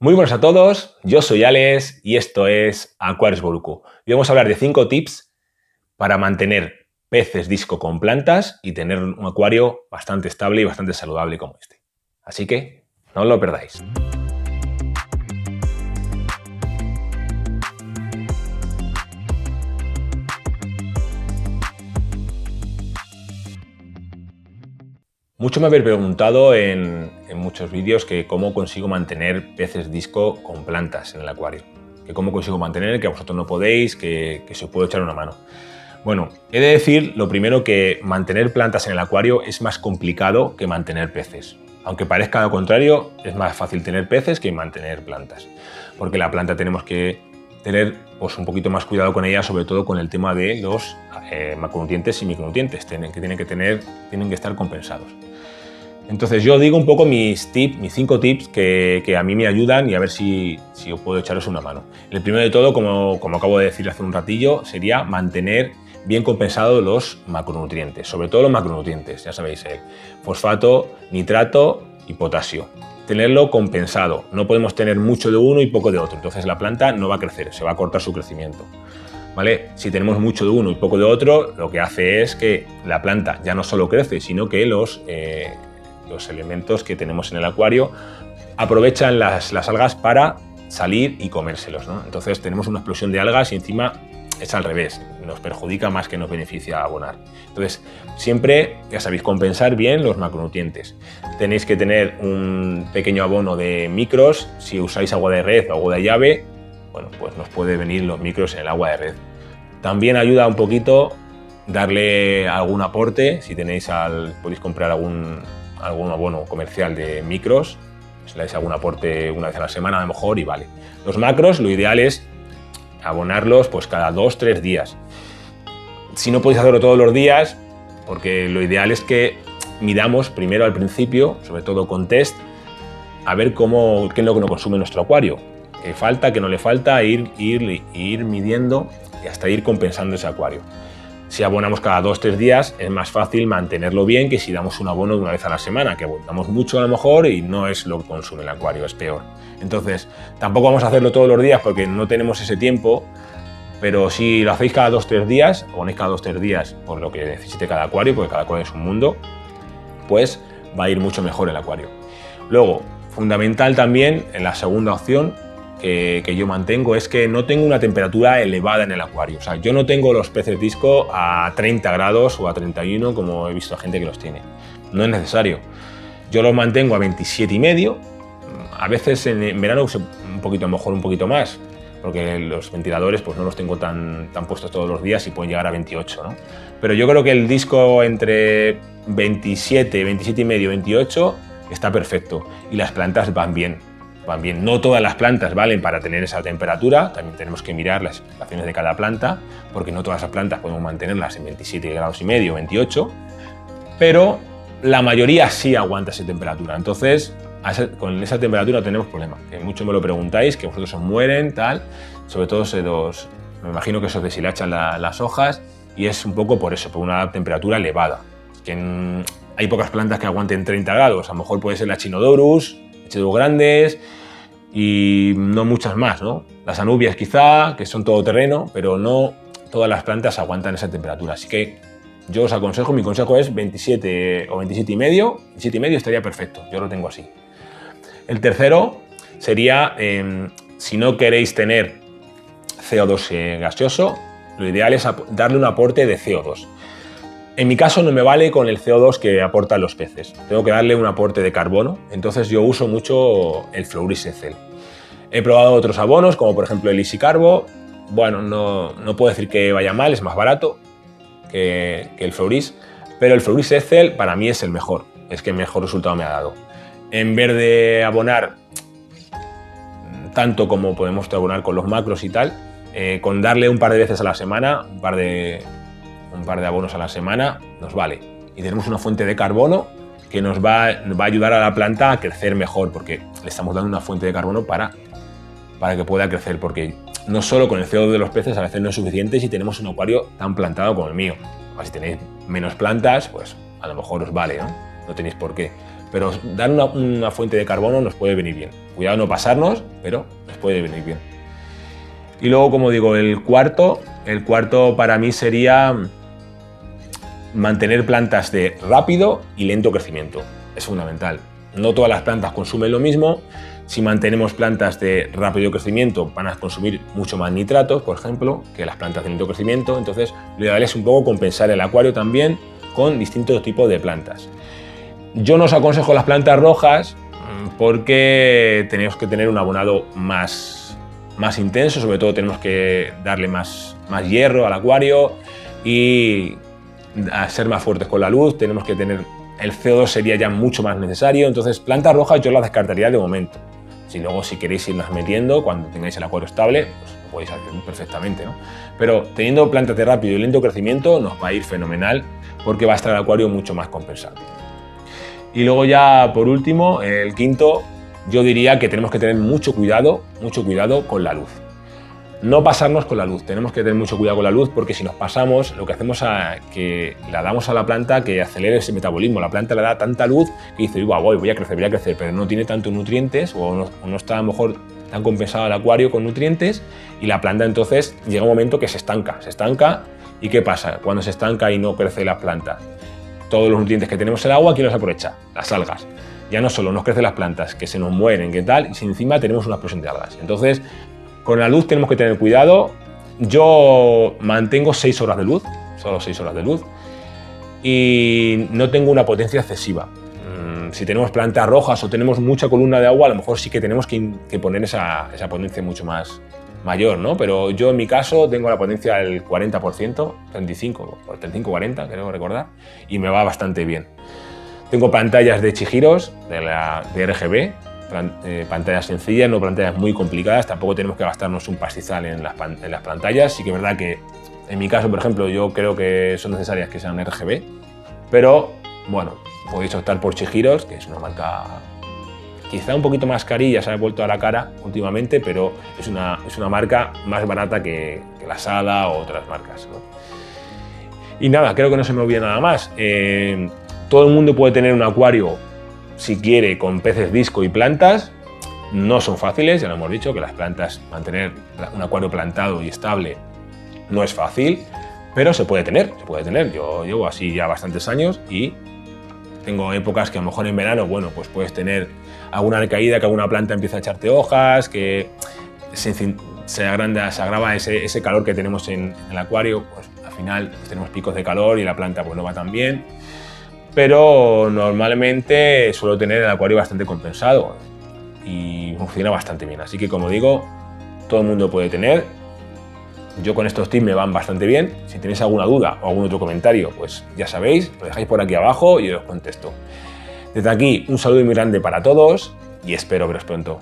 Muy buenas a todos, yo soy Alex y esto es Aquarius Boluco. Hoy vamos a hablar de 5 tips para mantener peces disco con plantas y tener un acuario bastante estable y bastante saludable como este. Así que no os lo perdáis. Muchos me habéis preguntado en muchos vídeos que cómo consigo mantener peces disco con plantas en el acuario. Que cómo consigo mantener, que a vosotros no podéis, que se os puede echar una mano. Bueno, he de decir lo primero que mantener plantas en el acuario es más complicado que mantener peces. Aunque parezca lo contrario, es más fácil tener peces que mantener plantas. Porque la planta tenemos que tener pues, un poquito más cuidado con ella, sobre todo con el tema de los macronutrientes y micronutrientes, tienen que estar compensados. Entonces yo digo un poco mis 5 tips que a mí me ayudan y a ver si os puedo echaros una mano. El primero de todo, como acabo de decir hace un ratillo, sería mantener bien compensados los macronutrientes, sobre todo los macronutrientes, ya sabéis, el fosfato, nitrato y potasio. Tenerlo compensado, no podemos tener mucho de uno y poco de otro, entonces la planta no va a crecer, se va a cortar su crecimiento. ¿Vale? Si tenemos mucho de uno y poco de otro, lo que hace es que la planta ya no solo crece, sino que los elementos que tenemos en el acuario aprovechan las algas para salir y comérselos, ¿no? Entonces tenemos una explosión de algas y encima es al revés, nos perjudica más que nos beneficia abonar. Entonces siempre, ya sabéis, compensar bien los macronutrientes. Tenéis que tener un pequeño abono de micros. Si usáis agua de red o agua de llave, bueno, pues nos puede venir los micros en el agua de red. También ayuda un poquito darle algún aporte, si podéis comprar algún abono comercial de micros, si le dais algún aporte una vez a la semana a lo mejor y vale. Los macros, lo ideal es abonarlos pues cada 2-3 días. Si no podéis hacerlo todos los días, porque lo ideal es que midamos primero al principio, sobre todo con test, a ver qué es lo que nos consume nuestro acuario. ¿Qué falta, qué no le falta? Ir midiendo y hasta ir compensando ese acuario. Si abonamos cada 2-3 días es más fácil mantenerlo bien que si damos un abono de una vez a la semana, que damos mucho a lo mejor y no es lo que consume el acuario, es peor. Entonces, tampoco vamos a hacerlo todos los días porque no tenemos ese tiempo, pero si lo hacéis cada 2-3 días, abonéis cada 2-3 días por lo que necesite cada acuario, porque cada acuario es un mundo, pues va a ir mucho mejor el acuario. Luego, fundamental también, en la segunda opción, que yo mantengo es que no tengo una temperatura elevada en el acuario. O sea, yo no tengo los peces disco a 30 grados o a 31 como he visto a gente que los tiene. No es necesario. Yo los mantengo a 27,5. A veces en verano un poquito, a lo mejor un poquito más, porque los ventiladores pues no los tengo tan puestos todos los días y pueden llegar a 28, ¿no? Pero yo creo que el disco entre 27, 27,5, 28 está perfecto y las plantas van bien. No todas las plantas valen para tener esa temperatura, también tenemos que mirar las estaciones de cada planta, porque no todas las plantas podemos mantenerlas en 27,5 grados, 28, pero la mayoría sí aguanta esa temperatura. Entonces, con esa temperatura no tenemos problema. Que mucho me lo preguntáis, que vosotros os mueren, tal, sobre todo me imagino que se deshilachan las hojas y es un poco por eso, por una temperatura elevada. Hay pocas plantas que aguanten 30 grados, a lo mejor puede ser la Chinodorus, grandes y no muchas más, ¿no? Las anubias quizá, que son todoterreno, pero no todas las plantas aguantan esa temperatura. Así que yo os aconsejo, mi consejo es 27 o 27,5. 27,5 estaría perfecto, yo lo tengo así. El tercero sería, si no queréis tener CO2 gaseoso, lo ideal es darle un aporte de CO2. En mi caso no me vale con el CO2 que aportan los peces, tengo que darle un aporte de carbono, entonces yo uso mucho el Floris Excel. He probado otros abonos, como por ejemplo el Easy Carbo. Bueno, no puedo decir que vaya mal, es más barato que el Floris, pero el Floris Excel para mí es el mejor, es que mejor resultado me ha dado. En vez de abonar tanto como podemos abonar con los macros y tal, con darle un par de veces a la semana, un par de abonos a la semana nos vale. Y tenemos una fuente de carbono que nos va a ayudar a la planta a crecer mejor, porque le estamos dando una fuente de carbono para que pueda crecer, porque no solo con el CO2 de los peces a veces no es suficiente si tenemos un acuario tan plantado como el mío. Si tenéis menos plantas, pues a lo mejor os vale, ¿no? No tenéis por qué. pero dar una fuente de carbono nos puede venir bien. Cuidado no pasarnos, pero nos puede venir bien. Y luego, como digo, el cuarto para mí sería mantener plantas de rápido y lento crecimiento. Es fundamental. No todas las plantas consumen lo mismo. Si mantenemos plantas de rápido crecimiento, van a consumir mucho más nitratos, por ejemplo, que las plantas de lento crecimiento. Entonces, lo ideal es un poco compensar el acuario también con distintos tipos de plantas. Yo no os aconsejo las plantas rojas porque tenemos que tener un abonado más intenso, sobre todo tenemos que darle más hierro al acuario y a ser más fuertes con la luz, tenemos que tener, el CO2 sería ya mucho más necesario, entonces plantas rojas yo las descartaría de momento. Si queréis irlas metiendo cuando tengáis el acuario estable, pues lo podéis hacer perfectamente, ¿no? Pero teniendo plantas de rápido y lento crecimiento nos va a ir fenomenal porque va a estar el acuario mucho más compensado. Y luego ya por último, el quinto, yo diría que tenemos que tener mucho cuidado con la luz. No pasarnos con la luz, tenemos que tener mucho cuidado con la luz porque si nos pasamos, lo que hacemos es que la damos a la planta que acelere ese metabolismo. La planta le da tanta luz que dice, voy a crecer, pero no tiene tantos nutrientes o no está a lo mejor tan compensado el acuario con nutrientes y la planta entonces llega un momento que se estanca. ¿Y qué pasa? Cuando se estanca y no crece la planta, todos los nutrientes que tenemos en el agua, ¿quién los aprovecha? Las algas. Ya no solo nos crecen las plantas, que se nos mueren, ¿qué tal? Y si encima tenemos una explosión de algas. Entonces, con la luz tenemos que tener cuidado. Yo mantengo 6 horas de luz, solo 6 horas de luz, y no tengo una potencia excesiva. Si tenemos plantas rojas o tenemos mucha columna de agua, a lo mejor sí que tenemos que poner esa potencia mucho más mayor, ¿no? Pero yo en mi caso tengo la potencia del 40%, 35-40, creo recordar, y me va bastante bien. Tengo pantallas de Chihiros, de RGB, pantallas sencillas, no pantallas muy complicadas, tampoco tenemos que gastarnos un pastizal en las pantallas. Sí que es verdad que en mi caso, por ejemplo, yo creo que son necesarias que sean RGB, pero bueno, podéis optar por Chihiros, que es una marca quizá un poquito más carilla, se ha vuelto a la cara últimamente, pero es una marca más barata que la Sada o otras marcas, ¿no? Y nada, creo que no se me olvida nada más. Todo el mundo puede tener un acuario si quiere con peces disco y plantas. No son fáciles, ya lo hemos dicho, que las plantas, mantener un acuario plantado y estable no es fácil, pero se puede tener. Yo llevo así ya bastantes años y tengo épocas que a lo mejor en verano, bueno, pues puedes tener alguna recaída, que alguna planta empieza a echarte hojas, que se agrava ese calor que tenemos en el acuario, pues al final pues tenemos picos de calor y la planta pues no va tan bien. Pero normalmente suelo tener el acuario bastante compensado y funciona bastante bien. Así que, como digo, todo el mundo puede tener. Yo con estos tips me van bastante bien. Si tenéis alguna duda o algún otro comentario, pues ya sabéis, lo dejáis por aquí abajo y os contesto. Desde aquí, un saludo muy grande para todos y espero veros pronto.